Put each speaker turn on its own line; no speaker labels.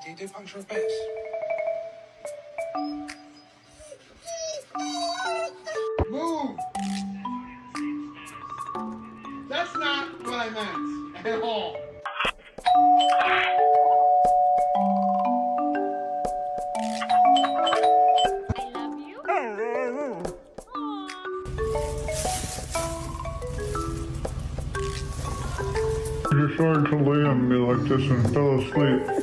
He did puncture a face.
Move! That's not what I meant at all.
I love you. Aw.
You decided to lay on me like this and fell asleep.